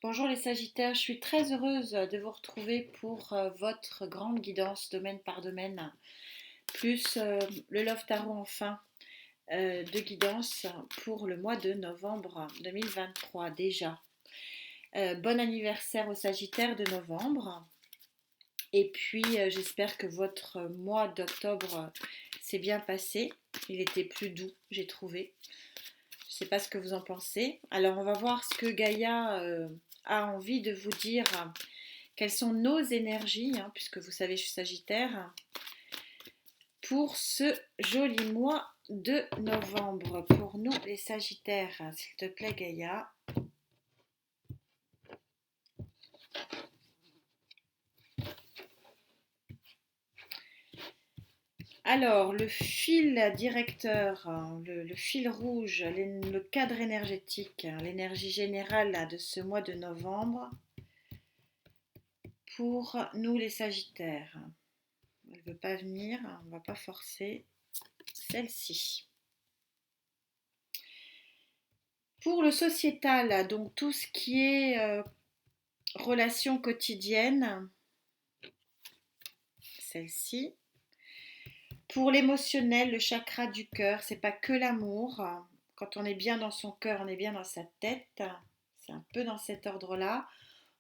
Bonjour les Sagittaires, je suis très heureuse de vous retrouver pour votre grande guidance domaine par domaine, plus le Love Tarot enfin de guidance pour le mois de novembre 2023 déjà. Bon anniversaire aux Sagittaires de novembre et puis j'espère que votre mois d'octobre s'est bien passé. Il était plus doux, j'ai trouvé. Je ne sais pas ce que vous en pensez. Alors on va voir ce que Gaïa a envie de vous dire. Quelles sont nos énergies, hein, puisque vous savez, je suis Sagittaire, pour ce joli mois de novembre. Pour nous, les Sagittaires, s'il te plaît, Gaïa. Alors, le fil directeur, le fil rouge, le cadre énergétique, l'énergie générale là, de ce mois de novembre, pour nous, les Sagittaires. Elle ne veut pas venir, on ne va pas forcer celle-ci. Pour le sociétal, donc tout ce qui est relations quotidiennes, celle-ci. Pour l'émotionnel, le chakra du cœur, c'est pas que l'amour. Quand on est bien dans son cœur, on est bien dans sa tête. C'est un peu dans cet ordre-là.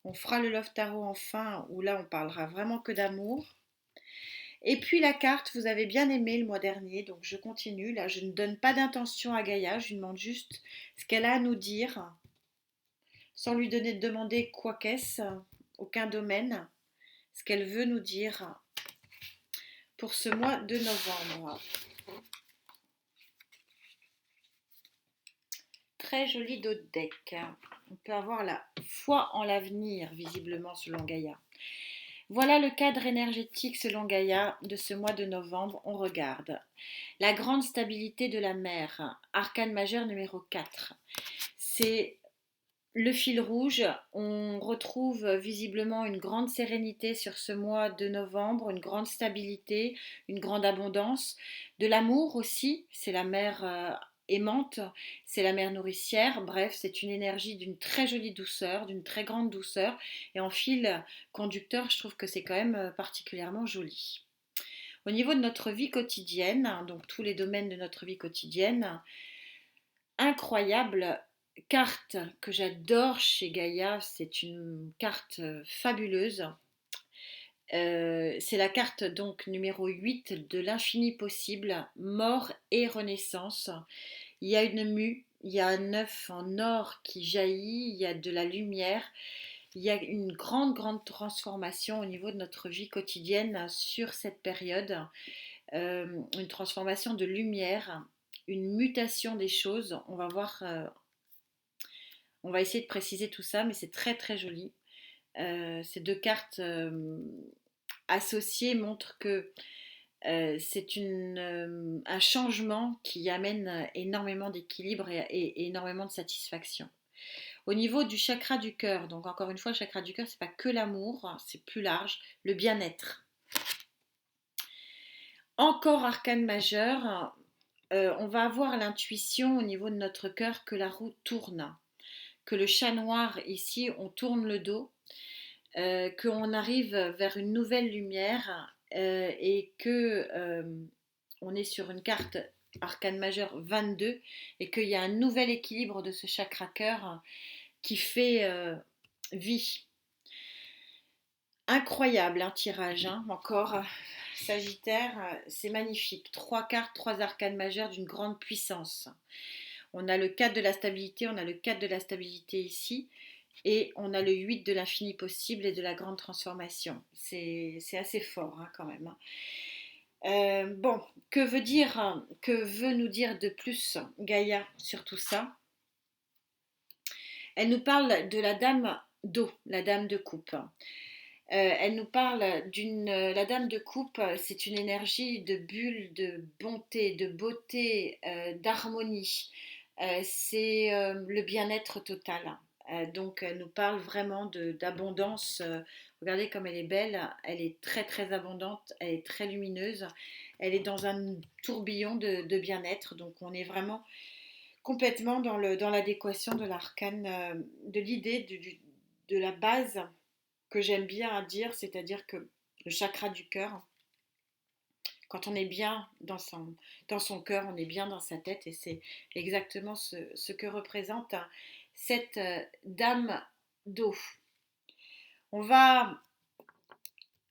On fera le Love Tarot enfin, où là on parlera vraiment que d'amour. Et puis la carte, vous avez bien aimé le mois dernier, donc je continue. Là, je ne donne pas d'intention à Gaïa, je lui demande juste ce qu'elle a à nous dire, sans lui demander quoi qu'est-ce, aucun domaine, ce qu'elle veut nous dire pour ce mois de novembre. Très joli dos de deck. On peut avoir la foi en l'avenir, visiblement, selon Gaïa. Voilà le cadre énergétique, selon Gaïa, de ce mois de novembre. On regarde. La grande stabilité de la mer, arcane majeur numéro 4. C'est le fil rouge. On retrouve visiblement une grande sérénité sur ce mois de novembre, une grande stabilité, une grande abondance. De l'amour aussi, c'est la mer aimante, c'est la mer nourricière. Bref, c'est une énergie d'une très jolie douceur, d'une très grande douceur. Et en fil conducteur, je trouve que c'est quand même particulièrement joli. Au niveau de notre vie quotidienne, donc tous les domaines de notre vie quotidienne, incroyable carte que j'adore chez Gaïa, c'est une carte fabuleuse. C'est la carte donc numéro 8 de l'infini possible, mort et renaissance. Il y a une mue, il y a un œuf en or qui jaillit, il y a de la lumière, il y a une grande, grande transformation au niveau de notre vie quotidienne sur cette période. Une transformation de lumière, une mutation des choses. On va voir, on va essayer de préciser tout ça, mais c'est très, très joli. Ces deux cartes associées montrent que c'est un changement qui amène énormément d'équilibre et énormément de satisfaction. Au niveau du chakra du cœur, donc encore une fois, le chakra du cœur, c'est pas que l'amour, c'est plus large, le bien-être. Encore arcane majeur, on va avoir l'intuition au niveau de notre cœur que la roue tourne, que le chat noir ici, on tourne le dos, qu'on arrive vers une nouvelle lumière et que on est sur une carte arcane majeure 22 et qu'il y a un nouvel équilibre de ce chakra cœur qui fait vie. Incroyable un tirage, hein, encore. Sagittaire, c'est magnifique. Trois cartes, trois arcanes majeures d'une grande puissance. On a le 4 de la stabilité, on a le 4 de la stabilité ici, et on a le 8 de l'infini possible et de la grande transformation. C'est assez fort hein, quand même. Bon, que veut nous dire de plus Gaïa sur tout ça? Elle nous parle de la dame d'eau, la dame de coupe. Elle nous parle la dame de coupe, c'est une énergie de bulle, de bonté, de beauté, d'harmonie. C'est le bien-être total. Donc elle nous parle vraiment d'abondance. Regardez comme elle est belle, elle est très très abondante, elle est très lumineuse, elle est dans un tourbillon de bien-être. Donc on est vraiment complètement dans l'adéquation de l'arcane, de l'idée de la base que j'aime bien dire, c'est-à-dire que le chakra du cœur, quand on est bien dans son cœur, on est bien dans sa tête et c'est exactement ce que représente cette dame d'eau. On va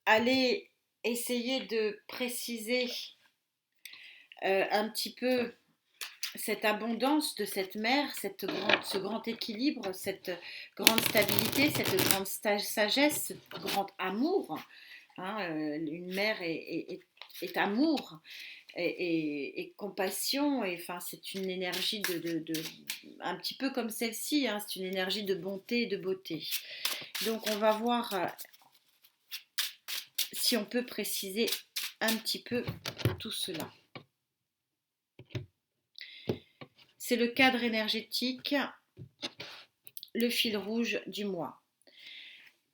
aller essayer de préciser un petit peu cette abondance de cette mer, ce grand équilibre, cette grande stabilité, cette grande sagesse, ce grand amour. Hein, une mer est amour et compassion. Et, enfin, c'est une énergie un petit peu comme celle-ci. Hein, c'est une énergie de bonté et de beauté. Donc on va voir si on peut préciser un petit peu tout cela. C'est le cadre énergétique, le fil rouge du mois.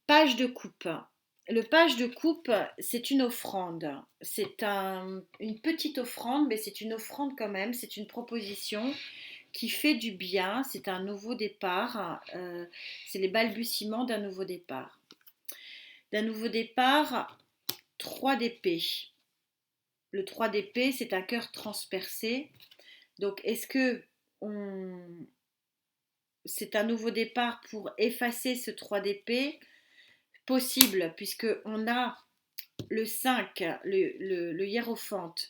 Page de coupe. Le page de coupe, c'est une offrande. C'est une petite offrande, mais c'est une offrande quand même. C'est une proposition qui fait du bien. C'est un nouveau départ. C'est les balbutiements d'un nouveau départ. D'un nouveau départ, 3 d'épée. Le 3 d'épée, c'est un cœur transpercé. Donc, est-ce que c'est un nouveau départ pour effacer ce 3 d'épée? Possible, puisque on a le 5, le hiérophante,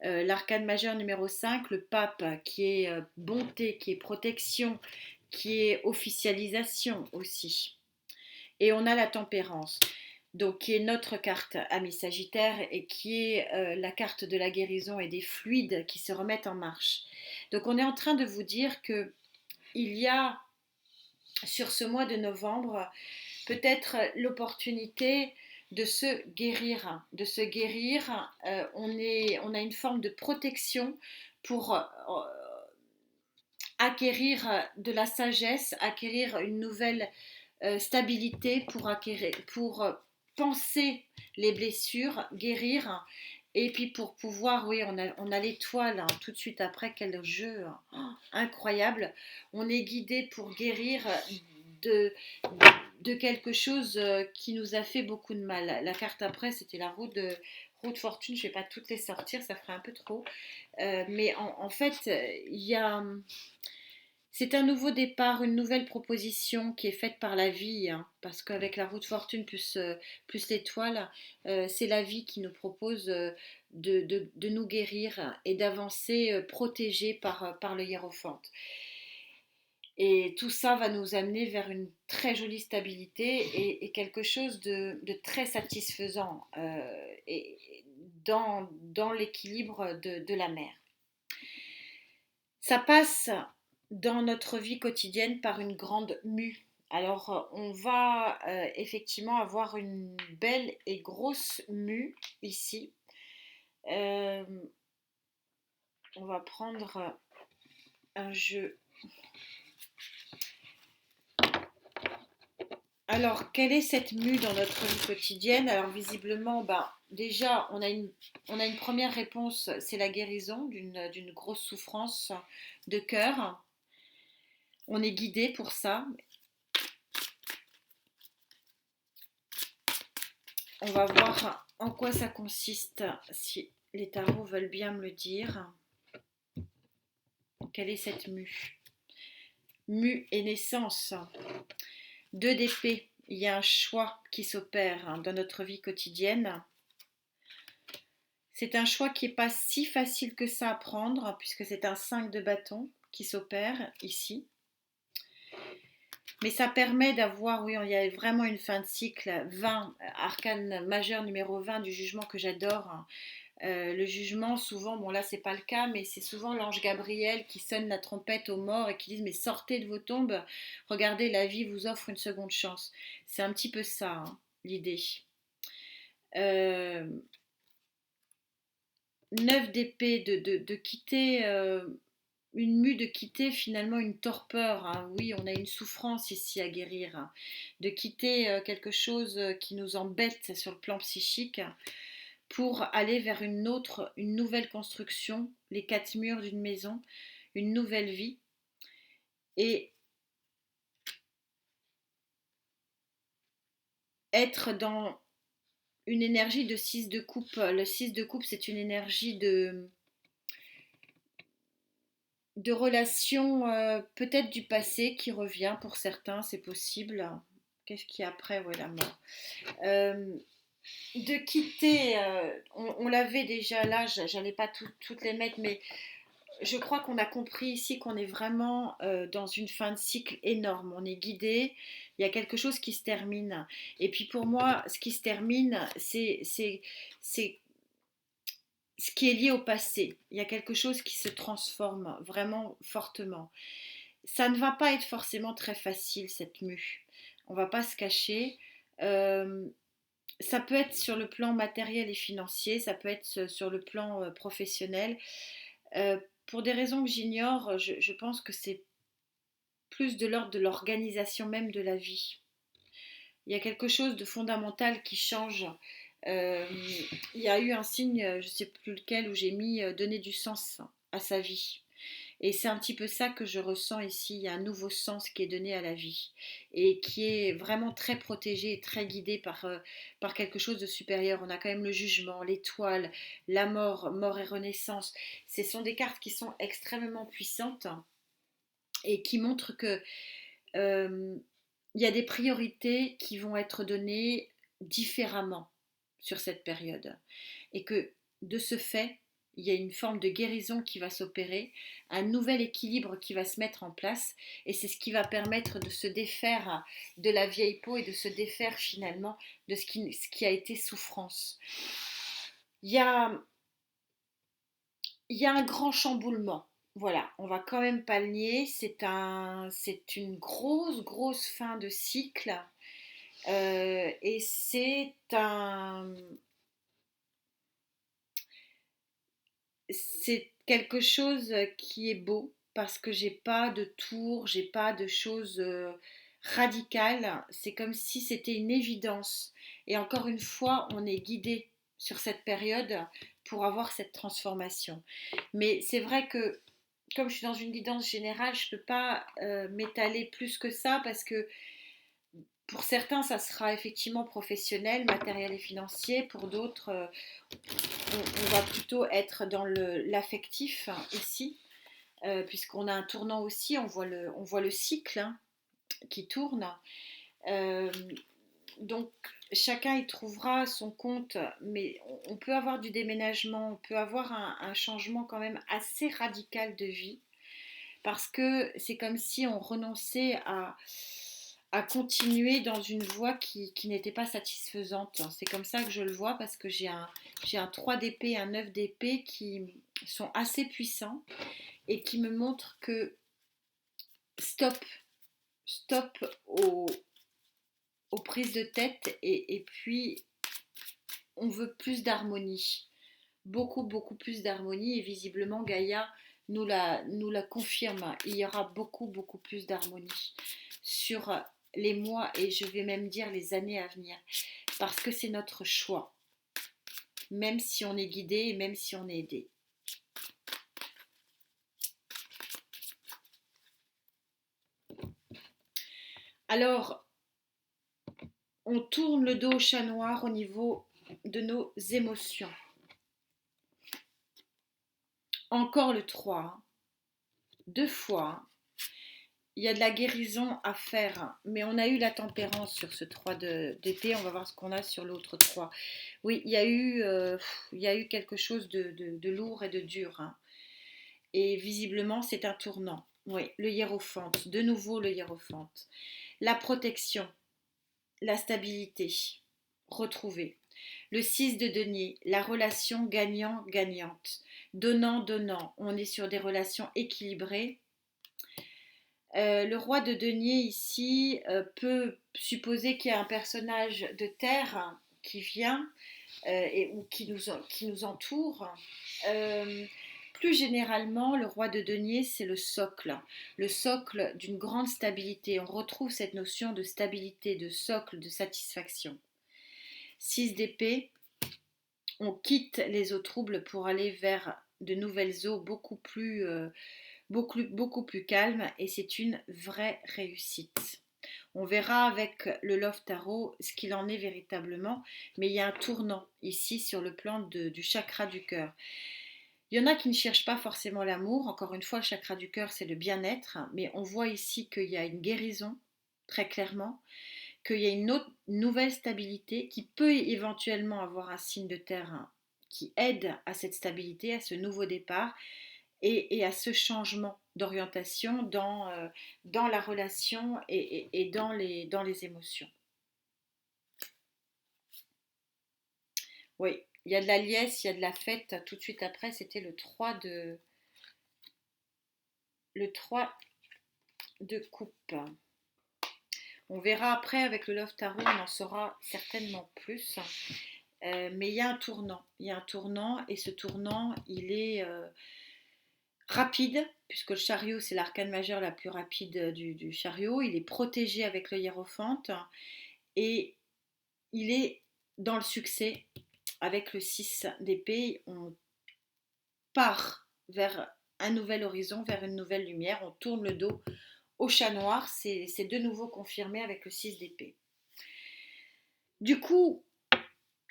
l'arcane majeur numéro 5, le pape, qui est bonté, qui est protection, qui est officialisation aussi. Et on a la tempérance, donc qui est notre carte ami Sagittaire et qui est la carte de la guérison et des fluides qui se remettent en marche. Donc on est en train de vous dire que il y a sur ce mois de novembre peut-être l'opportunité de se guérir. On a une forme de protection pour acquérir de la sagesse, acquérir une nouvelle stabilité, pour penser les blessures, guérir. Et puis pour pouvoir, oui, on a l'étoile hein, tout de suite après, quel jeu incroyable. On est guidé pour guérir de, de quelque chose qui nous a fait beaucoup de mal. La carte après, c'était la roue de fortune. Je ne vais pas toutes les sortir, ça ferait un peu trop. Mais en fait, c'est un nouveau départ, une nouvelle proposition qui est faite par la vie, hein, parce qu'avec la roue de fortune plus l'étoile, c'est la vie qui nous propose de nous guérir et d'avancer protégés par le hiérophante. Et tout ça va nous amener vers une très jolie stabilité et quelque chose de très satisfaisant et dans l'équilibre de la mer. Ça passe dans notre vie quotidienne par une grande mue. Alors on va effectivement avoir une belle et grosse mue ici. On va prendre un jeu. Alors, quelle est cette mue dans notre vie quotidienne? Alors, visiblement, déjà, on a une première réponse, c'est la guérison d'une grosse souffrance de cœur. On est guidé pour ça. On va voir en quoi ça consiste, si les tarots veulent bien me le dire. Quelle est cette mue? Mue et naissance. 2 d'épée. Il y a un choix qui s'opère dans notre vie quotidienne. C'est un choix qui n'est pas si facile que ça à prendre, puisque c'est un 5 de bâton qui s'opère ici. Mais ça permet d'avoir, oui, il y a vraiment une fin de cycle. 20, arcane majeur numéro 20 du jugement que j'adore. Le jugement, souvent, bon là c'est pas le cas, mais c'est souvent l'ange Gabriel qui sonne la trompette aux morts et qui dit mais sortez de vos tombes, regardez, la vie vous offre une seconde chance. C'est un petit peu ça, hein, l'idée. 9 d'épée, de quitter une mue, de quitter finalement une torpeur. Hein. Oui, on a une souffrance ici à guérir. Hein. De quitter quelque chose qui nous embête sur le plan psychique pour aller vers une nouvelle construction, les 4 murs d'une maison, une nouvelle vie. Et être dans une énergie de 6 de coupe. Le 6 de coupe, c'est une énergie de relation peut-être du passé qui revient pour certains, c'est possible. Qu'est-ce qu'il y a après? Ouais, la mort. Euh, de quitter, on l'avait déjà là, j'allais pas toutes les mettre, mais je crois qu'on a compris ici qu'on est vraiment dans une fin de cycle énorme. On est guidé, il y a quelque chose qui se termine. Et puis pour moi, ce qui se termine, c'est ce qui est lié au passé. Il y a quelque chose qui se transforme vraiment fortement. Ça ne va pas être forcément très facile cette mue. On va pas se cacher. Euh, Ça peut être sur le plan matériel et financier, ça peut être sur le plan professionnel. Pour des raisons que j'ignore, je pense que c'est plus de l'ordre de l'organisation même de la vie. Il y a quelque chose de fondamental qui change. Euh, il y a eu un signe, je ne sais plus lequel, où j'ai mis donner du sens à sa vie. Et c'est un petit peu ça que je ressens ici. Il y a un nouveau sens qui est donné à la vie et qui est vraiment très protégé et très guidé par quelque chose de supérieur. On a quand même le jugement, l'étoile, la mort, mort et renaissance. Ce sont des cartes qui sont extrêmement puissantes et qui montrent que euh, il y a des priorités qui vont être données différemment sur cette période et que de ce fait, il y a une forme de guérison qui va s'opérer, un nouvel équilibre qui va se mettre en place et c'est ce qui va permettre de se défaire de la vieille peau et de se défaire finalement de ce qui a été souffrance. Il y a, il y a un grand chamboulement. Voilà, on va quand même pas le nier, c'est une grosse fin de cycle et c'est quelque chose qui est beau parce que j'ai pas de tour, j'ai pas de choses radicales. C'est comme si c'était une évidence. Et encore une fois, on est guidé sur cette période pour avoir cette transformation. Mais c'est vrai que comme je suis dans une guidance générale, je ne peux pas m'étaler plus que ça parce que pour certains, ça sera effectivement professionnel, matériel et financier. Pour d'autres, on va plutôt être dans l'affectif hein, ici, puisqu'on a un tournant aussi, on voit le cycle hein, qui tourne. Euh, donc chacun y trouvera son compte, mais on peut avoir du déménagement, on peut avoir un changement quand même assez radical de vie, parce que c'est comme si on renonçait à continuer dans une voie qui n'était pas satisfaisante. C'est comme ça que je le vois parce que j'ai un 3 d'épée et un 9 d'épée qui sont assez puissants et qui me montrent que stop, stop aux prises de tête et puis on veut plus d'harmonie, beaucoup plus d'harmonie et visiblement Gaïa nous la confirme. Il y aura beaucoup plus d'harmonie sur les mois et je vais même dire les années à venir parce que c'est notre choix, même si on est guidé et même si on est aidé. Alors, on tourne le dos au chat noir au niveau de nos émotions. Encore le 3, deux fois. Il y a de la guérison à faire, mais on a eu la tempérance sur ce 3 d'épée, on va voir ce qu'on a sur l'autre 3. Oui, il y a eu quelque chose de lourd et de dur, hein. Et visiblement c'est un tournant. Oui, le hiérophante, de nouveau le hiérophante. La protection, la stabilité, retrouvée. Le 6 de denier, la relation gagnant-gagnante. Donnant-donnant, on est sur des relations équilibrées. Le roi de denier ici peut supposer qu'il y a un personnage de terre qui vient ou qui nous entoure. Euh, Plus généralement, le roi de denier, c'est le socle d'une grande stabilité. On retrouve cette notion de stabilité, de socle, de satisfaction. 6 d'épée, on quitte les eaux troubles pour aller vers de nouvelles eaux beaucoup plus calmes et c'est une vraie réussite. On verra avec le Love Tarot ce qu'il en est véritablement, mais il y a un tournant ici sur le plan du chakra du cœur. Il y en a qui ne cherchent pas forcément l'amour. Encore une fois, le chakra du cœur, c'est le bien-être, mais on voit ici qu'il y a une guérison, très clairement, qu'il y a une autre, nouvelle stabilité qui peut éventuellement avoir un signe de terre qui aide à cette stabilité, à ce nouveau départ et à ce changement d'orientation dans la relation et dans les émotions. Oui, il y a de la liesse, il y a de la fête. Tout de suite après, c'était le 3 de coupe. On verra après avec le Love Tarot, on en saura certainement plus. Mais il y a un tournant. Il y a un tournant et ce tournant, il est rapide, puisque le chariot, c'est l'arcane majeur la plus rapide du chariot. Il est protégé avec le hiérophante et il est dans le succès avec le 6 d'épée. On part vers un nouvel horizon, vers une nouvelle lumière. On tourne le dos au chat noir. C'est de nouveau confirmé avec le 6 d'épée. Du coup,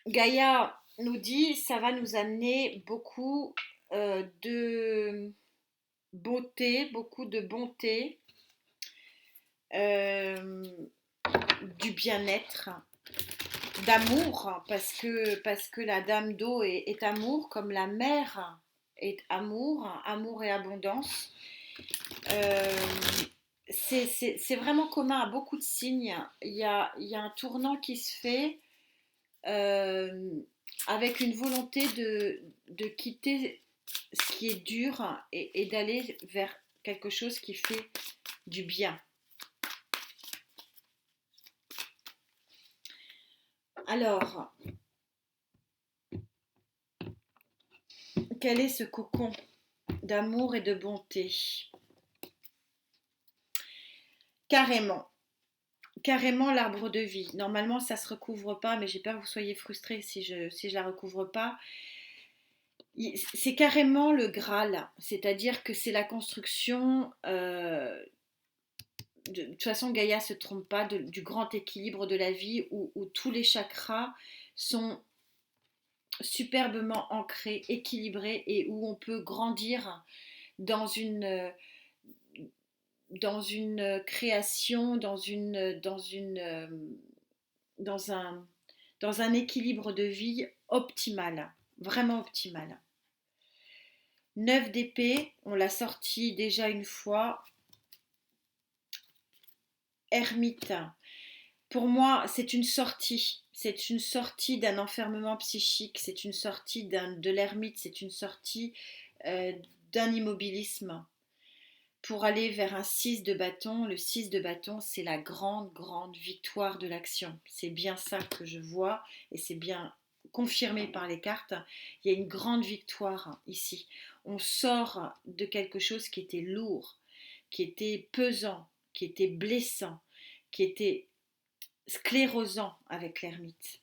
Gaïa nous dit, ça va nous amener beaucoup de beauté, beaucoup de bonté, euh, du bien-être, d'amour, parce que la dame d'eau est amour, comme la mer est amour, amour et abondance. Euh, c'est vraiment commun à beaucoup de signes. Il y a un tournant qui se fait euh, avec une volonté de quitter ce qui est dur et d'aller vers quelque chose qui fait du bien. Alors, quel est ce cocon d'amour et de bonté? Carrément. Carrément l'arbre de vie. Normalement, ça ne se recouvre pas, mais j'ai peur que vous soyez frustrés si je la recouvre pas. C'est carrément le Graal, c'est-à-dire que c'est la construction. De toute façon, Gaïa ne se trompe pas du grand équilibre de la vie où tous les chakras sont superbement ancrés, équilibrés et où on peut grandir dans une, dans une création, dans un, dans un équilibre de vie optimal, vraiment optimal. 9 d'épée, on l'a sorti déjà une fois. Ermite. Pour moi, c'est une sortie. C'est une sortie d'un enfermement psychique, c'est une sortie de l'ermite, c'est une sortie euh, d'un immobilisme pour aller vers un 6 de bâton. Le 6 de bâton, c'est la grande, grande victoire de l'action. C'est bien ça que je vois et c'est bien confirmé par les cartes. Il y a une grande victoire ici. On sort de quelque chose qui était lourd, qui était pesant, qui était blessant, qui était sclérosant avec l'ermite.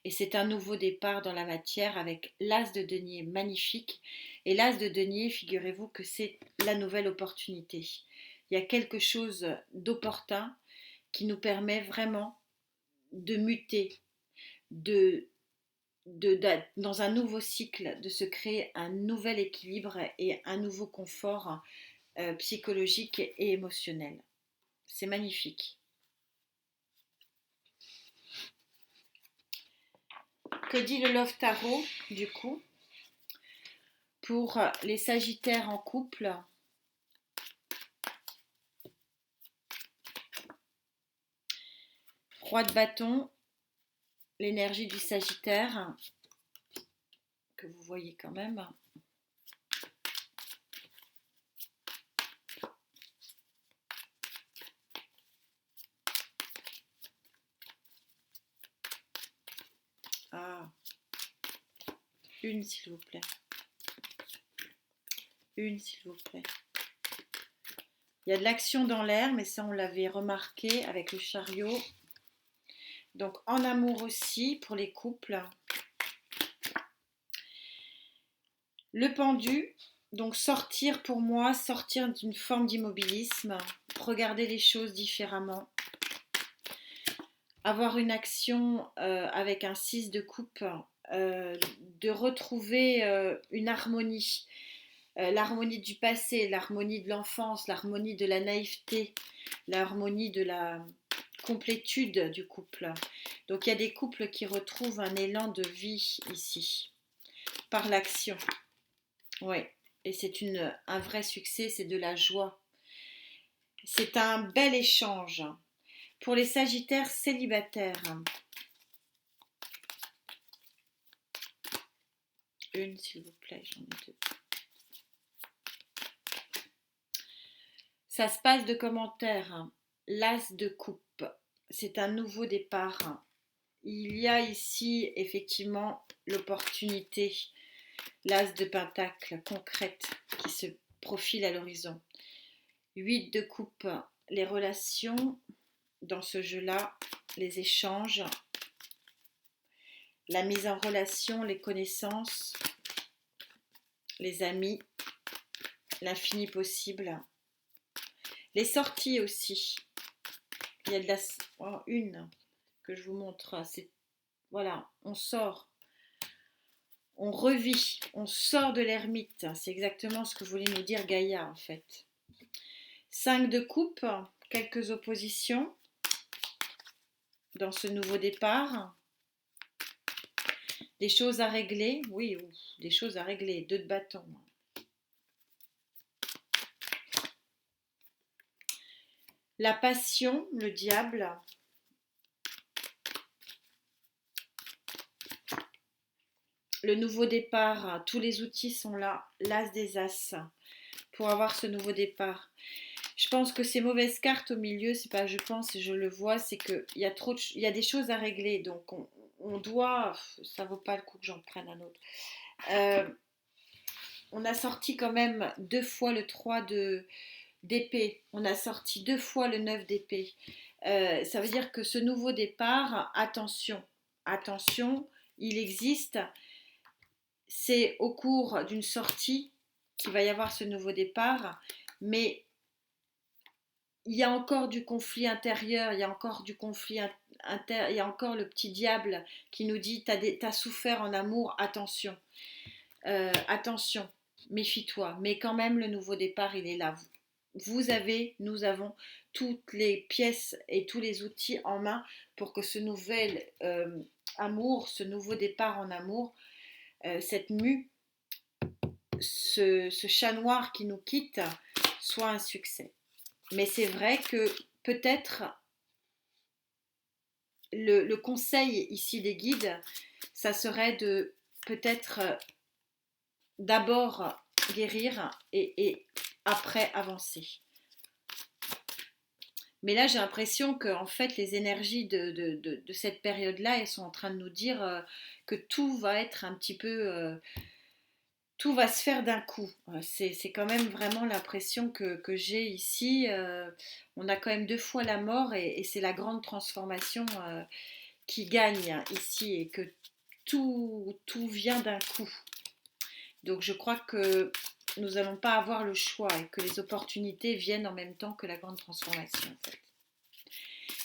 Et c'est un nouveau départ dans la matière avec l'as de denier magnifique. Et l'as de denier, figurez-vous que c'est la nouvelle opportunité. Il y a quelque chose d'opportun qui nous permet vraiment de muter, dans un nouveau cycle, de se créer un nouvel équilibre et un nouveau confort psychologique et émotionnel. C'est magnifique. Que dit le Love Tarot, du coup, pour les Sagittaires en couple? Roi de bâton, l'énergie du Sagittaire, que vous voyez quand même. Ah, une s'il vous plaît. Une s'il vous plaît. Il y a de l'action dans l'air, mais ça on l'avait remarqué avec le chariot. Donc en amour aussi pour les couples. Le pendu, Donc sortir pour moi, sortir d'une forme d'immobilisme, regarder les choses différemment, avoir une action avec un 6 de coupe, de retrouver une harmonie, l'harmonie du passé, l'harmonie de l'enfance, l'harmonie de la naïveté, l'harmonie de la complétude du couple. Donc il y a des couples qui retrouvent un élan de vie ici, par l'action. Oui, et c'est un vrai succès, c'est de la joie. C'est un bel échange. Pour les Sagittaires célibataires, une s'il vous plaît, j'en ai deux. Ça se passe de commentaires. L'as de coupe, c'est un nouveau départ. Il y a ici effectivement l'opportunité, l'as de pentacle concrète qui se profile à l'horizon. 8 de coupe, les relations dans ce jeu-là, les échanges, la mise en relation, les connaissances, les amis, l'infini possible, les sorties aussi. Il y a de une que je vous montre, c'est voilà, on sort, on revit, on sort de l'ermite. C'est exactement ce que voulait nous dire Gaïa en fait. 5 de coupe, quelques oppositions dans ce nouveau départ. Des choses à régler, oui, des choses à régler. 2 de bâton. La passion, le diable. Le nouveau départ, tous les outils sont là. L'as des as pour avoir ce nouveau départ. Je pense que ces mauvaises cartes au milieu, c'est pas je pense, je le vois, c'est qu'il y a il y a des choses à régler. Donc on doit, ça vaut pas le coup que j'en prenne un autre. On a sorti quand même 2 fois le 3 d'épée. On a sorti 2 fois le 9 d'épée. Ça veut dire que ce nouveau départ, attention, attention, il existe. C'est au cours d'une sortie qu'il va y avoir ce nouveau départ, mais il y a encore du conflit intérieur, il y a encore du conflit il y a encore le petit diable qui nous dit t'as souffert en amour, attention, attention, méfie-toi. Mais quand même, le nouveau départ, il est là. Nous avons toutes les pièces et tous les outils en main pour que ce nouvel amour, ce nouveau départ en amour, cette mue, ce chat noir qui nous quitte, soit un succès. Mais c'est vrai que peut-être le conseil ici des guides, ça serait de peut-être d'abord guérir et après avancer. Mais là, j'ai l'impression que en fait, les énergies de cette période-là, elles sont en train de nous dire que tout va être un petit peu... tout va se faire d'un coup. C'est quand même vraiment l'impression que j'ai ici. On a quand même 2 fois la mort et c'est la grande transformation qui gagne ici et que tout vient d'un coup. Donc je crois que nous n'allons pas avoir le choix et que les opportunités viennent en même temps que la grande transformation en fait.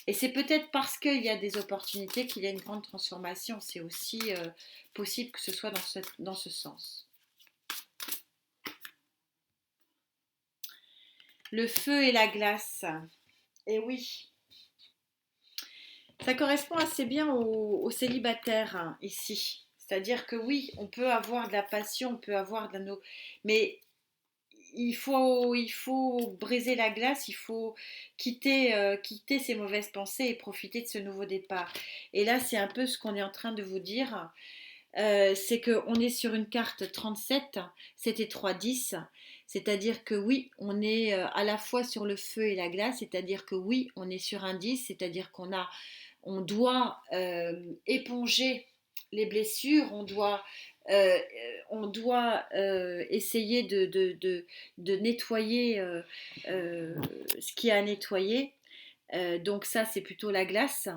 Et c'est peut-être parce qu'il y a des opportunités qu'il y a une grande transformation. C'est aussi possible que ce soit dans ce sens. Le feu et la glace. Et oui, ça correspond assez bien aux célibataires hein, ici. C'est-à-dire que oui, on peut avoir de la passion, on peut avoir de la... Mais il faut briser la glace, il faut quitter ces mauvaises pensées et profiter de ce nouveau départ. Et là, c'est un peu ce qu'on est en train de vous dire. C'est qu'on est sur une carte 37, c'était 3-10, c'est-à-dire que oui, on est à la fois sur le feu et la glace, c'est-à-dire que oui, on est sur un 10, c'est-à-dire on doit éponger les blessures, euh, on doit essayer de nettoyer ce qui a à nettoyer. Donc ça, c'est plutôt la glace,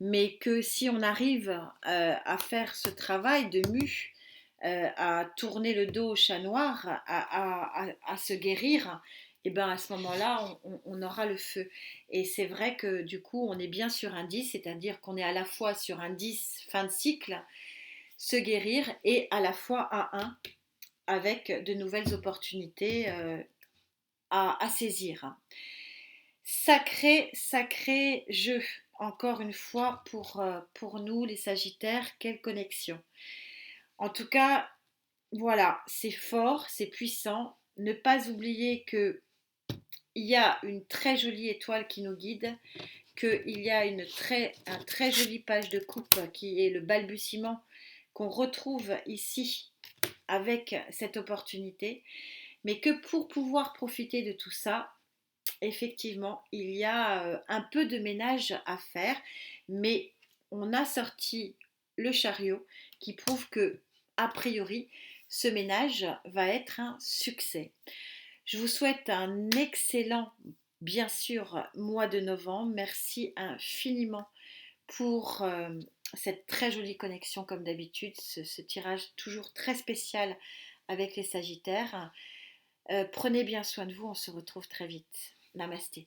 mais que si on arrive à faire ce travail de mue, à tourner le dos au chat noir, à se guérir, et ben à ce moment-là, on aura le feu. Et c'est vrai que du coup, on est bien sur un 10, c'est-à-dire qu'on est à la fois sur un 10 fin de cycle, se guérir, et à la fois à un avec de nouvelles opportunités à saisir. Sacré, sacré jeu, encore une fois, pour nous, les Sagittaires, quelle connexion. En tout cas, voilà, c'est fort, c'est puissant. Ne pas oublier qu'il y a une très jolie étoile qui nous guide, qu'il y a un très jolie page de coupe qui est le balbutiement qu'on retrouve ici avec cette opportunité, mais que pour pouvoir profiter de tout ça, effectivement, il y a un peu de ménage à faire, mais on a sorti le chariot qui prouve que, a priori, ce ménage va être un succès. Je vous souhaite un excellent, bien sûr, mois de novembre. Merci infiniment pour cette très jolie connexion comme d'habitude, ce tirage toujours très spécial avec les Sagittaires. Prenez bien soin de vous, on se retrouve très vite. Namasté.